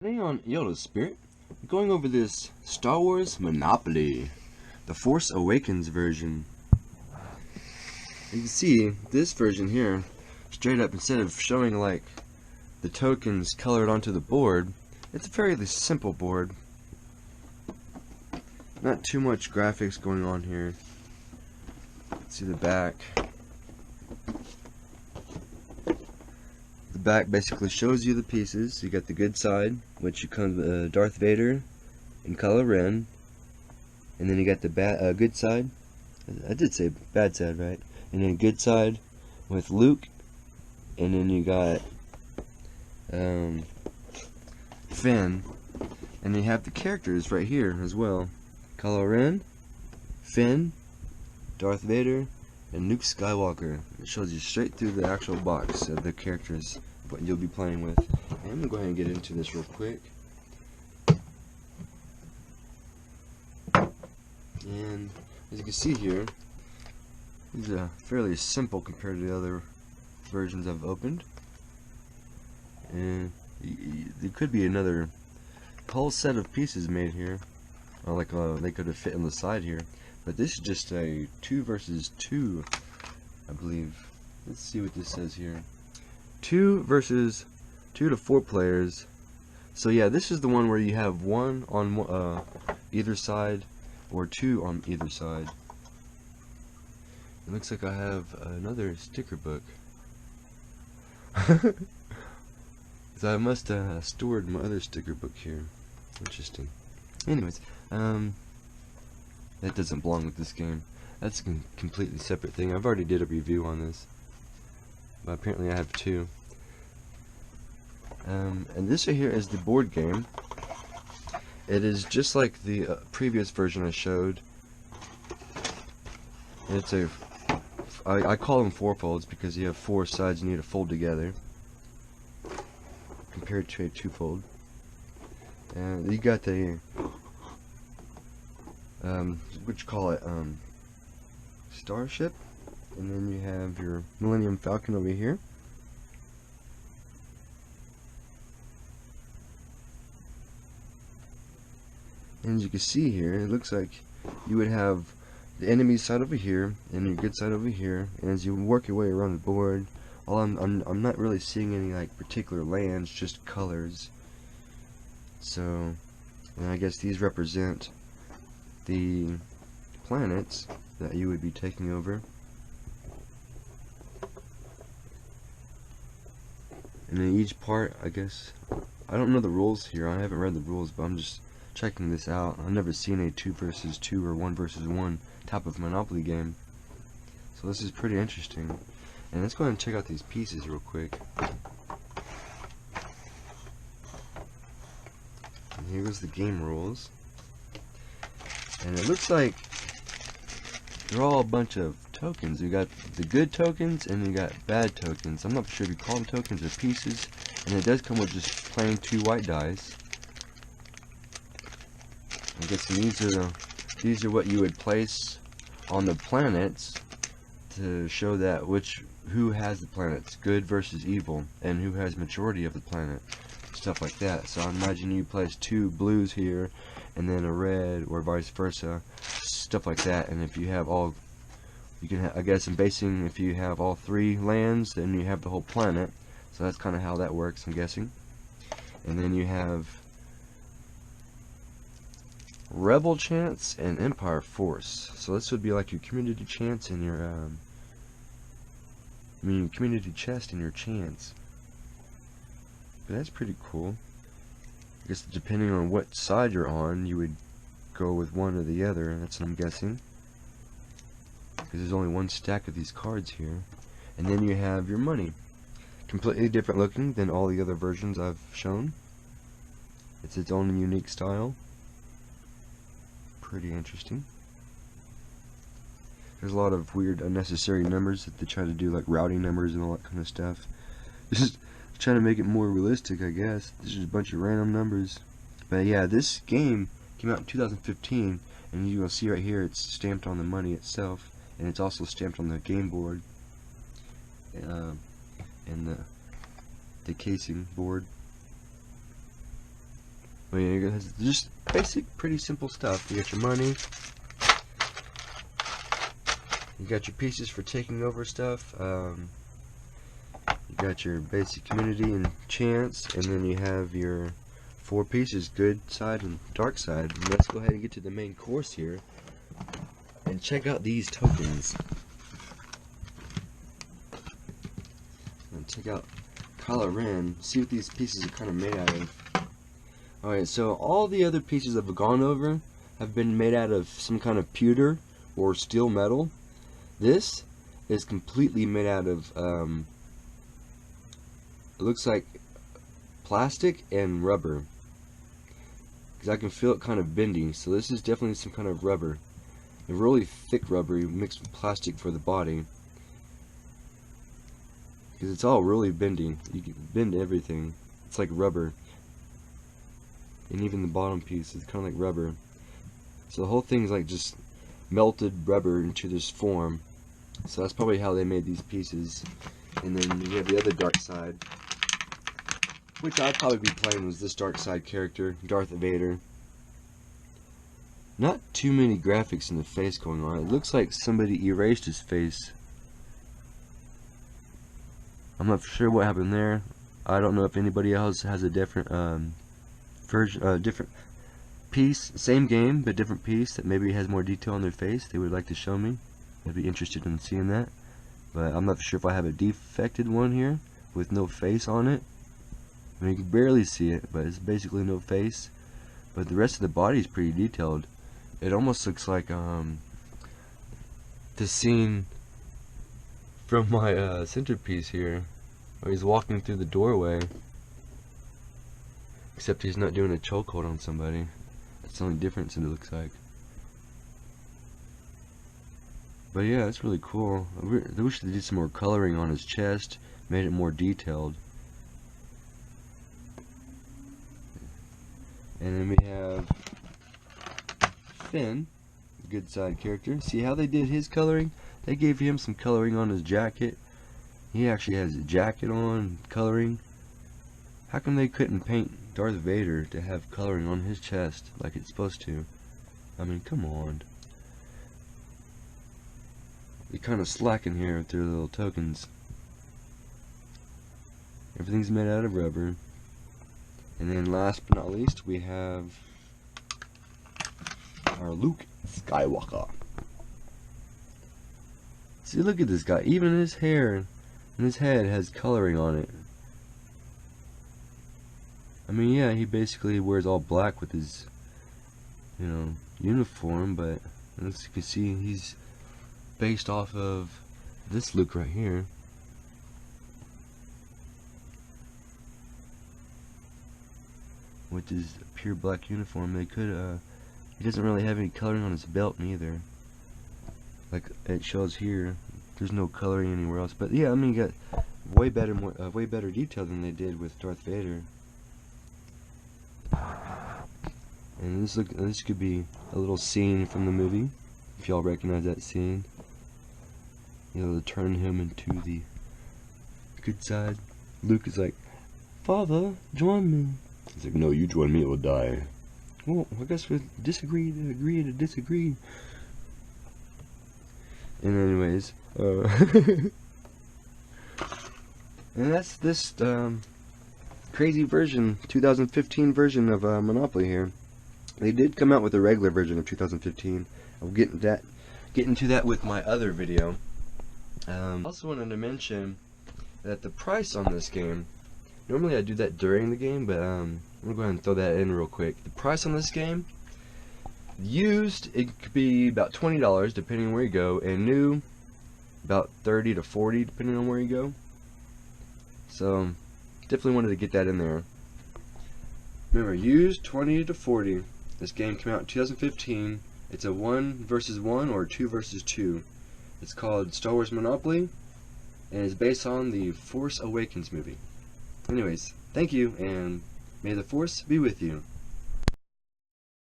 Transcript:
Today on Yoda's Spirit, we're going over this Star Wars Monopoly, the Force Awakens version. You can see this version here, straight up, instead of showing like the tokens colored onto the board, it's a fairly simple board. Not too much graphics going on here. Let's see the back. The back basically shows you the pieces. You got the good side, which comes with Darth Vader and Kylo Ren, and then you got the good side. I did say bad side, right? And then good side with Luke, and then you got Finn, and you have the characters right here as well: Kylo Ren, Finn, Darth Vader, and Luke Skywalker. It shows you straight through the actual box of the characters what you'll be playing with. And I'm gonna go ahead and get into this real quick. And as you can see here, these are fairly simple compared to the other versions I've opened. And there could be another whole set of pieces made here, or like they could have fit on the side here. But this is just a 2 versus 2, I believe. Let's see what this says here. 2 versus 2 to 4 players. So yeah, this is the one where you have 1 on either side, or 2 on either side. It looks like I have another sticker book. So I must have stored my other sticker book here. Interesting. Anyways, that doesn't belong with this game. That's a completely separate thing. I've already did a review on this, but apparently I have 2. And this right here is the board game. It is just like the previous version I showed. It's I call them 4 folds because you have 4 sides you need to fold together, compared to a 2-fold. And you got the what you call it, starship, and then you have your Millennium Falcon over here. And as you can see here, it looks like you would have the enemy side over here and your good side over here. And as you work your way around the board, I'm not really seeing any like particular lands, just colors. So, and I guess these represent the planets that you would be taking over. And then each part, I guess, I don't know the rules here. I haven't read the rules, but I'm just checking this out. I've never seen a 2 versus 2 or 1 versus 1 type of Monopoly game. So this is pretty interesting. And let's go ahead and check out these pieces real quick. And here goes the game rules. And it looks like they're all a bunch of tokens. You got the good tokens and you got bad tokens. I'm not sure if you call them tokens or pieces. And it does come with just plain 2 white dice. I'm guessing these are what you would place on the planets to show that who has the planets, good versus evil, and who has majority of the planet, stuff like that. So I imagine you place 2 blues here and then a red, or vice versa, stuff like that. And if you have all, you can I guess I'm basing, if you have all 3 lands, then you have the whole planet. So that's kind of how that works, I'm guessing. And then you have Rebel Chance and Empire Force. So this would be like your community chance and your community chest and your chance. But that's pretty cool. I guess depending on what side you're on, you would go with one or the other. That's what I'm guessing, because there's only 1 stack of these cards here. And then you have your money, completely different looking than all the other versions I've shown. It's its own unique style. Pretty interesting. There's a lot of weird unnecessary numbers that they try to do, like routing numbers and all that kind of stuff. This is trying to make it more realistic, I guess. This is a bunch of random numbers. But yeah, this game came out in 2015, and you will see right here it's stamped on the money itself, and it's also stamped on the game board and the casing board. I mean, it's just basic, pretty simple stuff. You got your money. You got your pieces for taking over stuff. You got your basic community and chance, and then you have your 4 pieces, good side and dark side. And let's go ahead and get to the main course here and check out these tokens. And check out Kylo Ren, see what these pieces are kind of made out of. Alright, so all the other pieces I've gone over have been made out of some kind of pewter or steel metal. This is completely made out of, it looks like plastic and rubber. Because I can feel it kind of bending, so this is definitely some kind of rubber. A really thick rubber mixed with plastic for the body. Because it's all really bending. You can bend everything. It's like rubber. And even the bottom piece is kind of like rubber. So the whole thing's like just melted rubber into this form. So that's probably how they made these pieces. And then you have the other dark side, which I'd probably be playing was this dark side character, Darth Vader. Not too many graphics in the face going on. It looks like somebody erased his face. I'm not sure what happened there. I don't know if anybody else has a different version, different piece, same game but different piece that maybe has more detail on their face they would like to show me. I'd be interested in seeing that. But I'm not sure if I have a defected one here with no face on it. I mean, you can barely see it, but it's basically no face. But the rest of the body is pretty detailed. It almost looks like the scene from my centerpiece here, where he's walking through the doorway. Except he's not doing a chokehold on somebody. That's the only difference it looks like. But yeah, it's really cool. I wish they did some more coloring on his chest, made it more detailed. And then we have Finn, good side character. See how they did his coloring? They gave him some coloring on his jacket. He actually has a jacket on, coloring. How come they couldn't paint Darth Vader to have coloring on his chest like it's supposed to? I mean, come on. They kind of slacking here with their little tokens. Everything's made out of rubber. And then last but not least, we have our Luke Skywalker. See, look at this guy. Even his hair and his head has coloring on it. I mean, yeah, he basically wears all black with his, you know, uniform, but as you can see, he's based off of this Luke right here. Which is a pure black uniform. They could, he doesn't really have any coloring on his belt neither. Like it shows here, there's no coloring anywhere else. But yeah, I mean, you got way better detail than they did with Darth Vader. And this could be a little scene from the movie, if y'all recognize that scene. You know, to turn him into the good side. Luke is like, "Father, join me." He's like, "No, you join me, it will die." Well, I guess we disagree to agree to disagree. And anyways, and that's this crazy version, 2015 version of Monopoly here. They did come out with a regular version of 2015. I'll get into that with my other video. I also wanted to mention that the price on this game, normally I do that during the game, but I'm going to go ahead and throw that in real quick. The price on this game, used, it could be about $20 depending on where you go, and new, about $30 to $40 depending on where you go. So, definitely wanted to get that in there. Remember, used, $20 to $40. This game came out in 2015. It's a 1 versus 1 or 2 versus 2. It's called Star Wars Monopoly, and it's based on the Force Awakens movie. Anyways, thank you, and may the Force be with you.